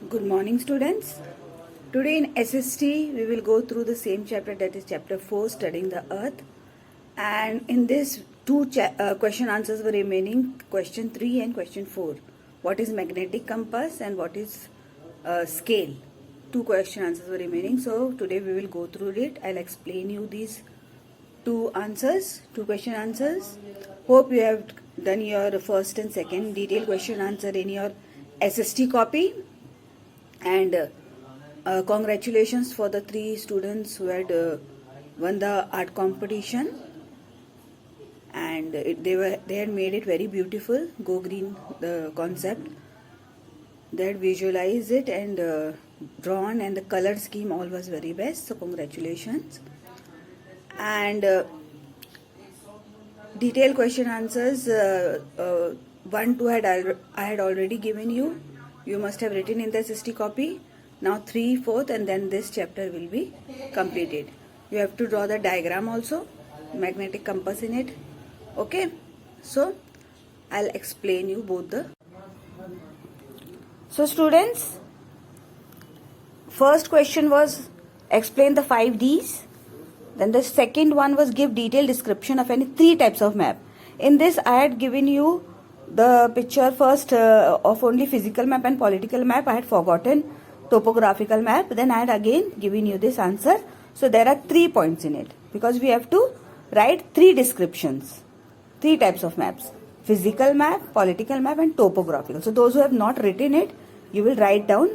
Good morning, students. Today in SST we will go through the same chapter, that is chapter 4, studying the earth. And in this two question answers were remaining, question 3 and question 4. What is magnetic compass and what is scale? Two question answers were remaining. So today we will go through it. I'll explain you these two question answers. Hope you have done your first and second detailed question answer in your SST copy. And congratulations for the 3 students who had won the art competition, and they had made it very beautiful. Go green, the concept, they had visualized it and drawn, and the color scheme all was very best. So congratulations. And detailed question answers 1, 2 I had already given you. You must have written in the SST copy. Now 3, 4th, and then this chapter will be completed. You have to draw the diagram also, magnetic compass in it. Okay, so I'll explain you both the. So students, first question was explain the 5 Ds. Then the second one was give detailed description of any 3 types of map. In this I had given you the picture first of only physical map and political map. I had forgotten topographical map. Then I had again given you this answer. So there are 3 points in it, because we have to write 3 descriptions, 3 types of maps: physical map, political map and topographical. So those who have not written it, you will write down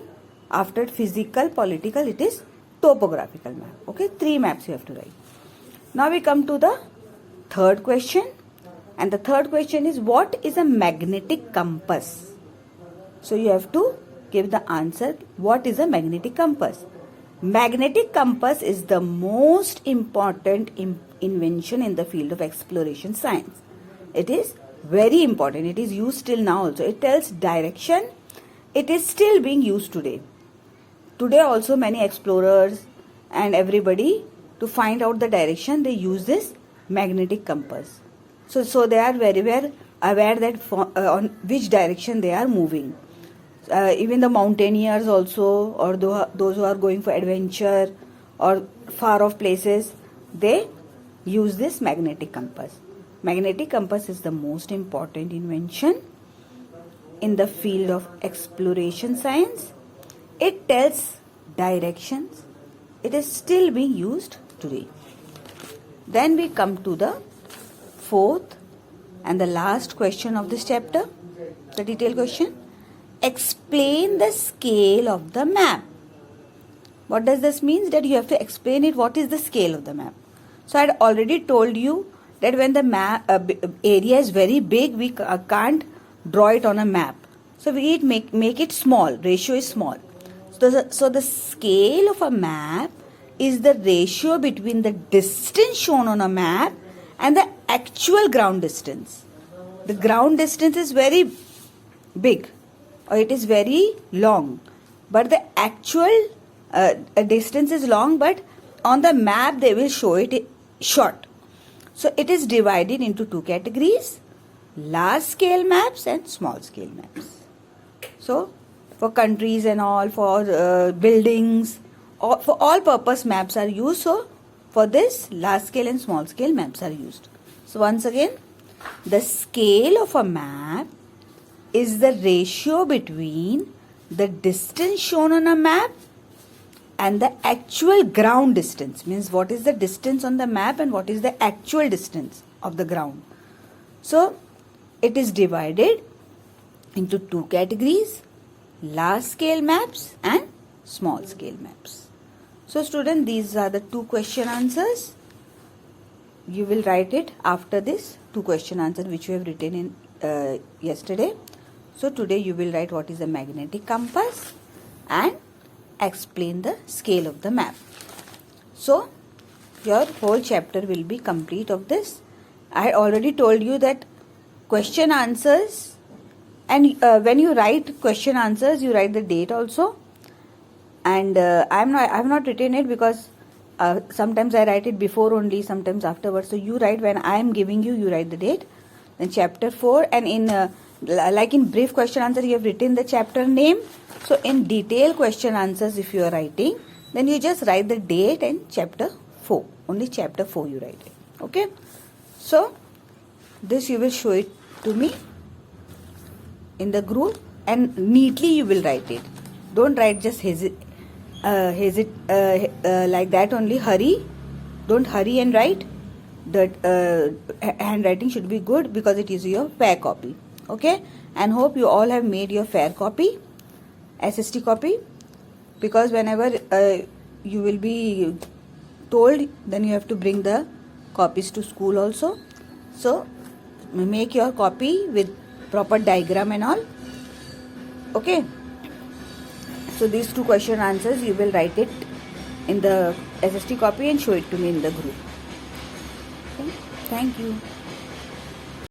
after physical, political, it is topographical map. Okay, 3 maps you have to write. Now we come to the third question. And the third question is, what is a magnetic compass? So you have to give the answer, what is a magnetic compass? Magnetic compass is the most important invention in the field of exploration science. It is very important. It is used till now also. It tells direction. It is still being used today. Today also many explorers and everybody, to find out the direction, they use this magnetic compass. So they are very well aware that on which direction they are moving. Even the mountaineers also, or those who are going for adventure or far off places, they use this magnetic compass. Magnetic compass is the most important invention in the field of exploration science. It tells directions. It is still being used today. Then we come to the fourth and the last question of this chapter, the detailed question. Explain the scale of the map. What does this mean? That you have to explain it. What is the scale of the map? So I had already told you that when the map area is very big, we can't draw it on a map. So we make it small. Ratio is small. So the scale of a map is the ratio between the distance shown on a map and the actual ground distance. The ground distance is very big, or it is very long, but the actual distance is long, but on the map they will show it short. So it is divided into 2 categories: large scale maps and small scale maps. So for countries and all, for buildings, or for all purpose maps are used. So for this, large scale and small scale maps are used. So once again, the scale of a map is the ratio between the distance shown on a map and the actual ground distance. Means what is the distance on the map and what is the actual distance of the ground. So it is divided into 2 categories: large scale maps and small scale maps. So student, these are the 2 question answers. You will write it after this 2 question answer which you have written in yesterday. So today you will write what is a magnetic compass and explain the scale of the map. So your whole chapter will be complete of this. I already told you that question answers, and when you write question answers, you write the date also. And I have not written it because sometimes I write it before only, sometimes afterwards. So you write when I am giving you, you write the date. Then chapter 4, and in Like in brief question answer, you have written the chapter name. So in detailed question answers, if you are writing, then you just write the date and chapter 4. Only chapter 4 you write it. Okay. So this you will show it to me in the group, and neatly you will write it. Don't write just like that only. Hurry. Don't hurry and write. The handwriting should be good because it is your fair copy. Okay. And hope you all have made your fair copy, SST copy, because whenever you will be told, then you have to bring the copies to school also. So make your copy with proper diagram and all. Okay. So these 2 question answers you will write it in the SST copy and show it to me in the group. Okay. Thank you.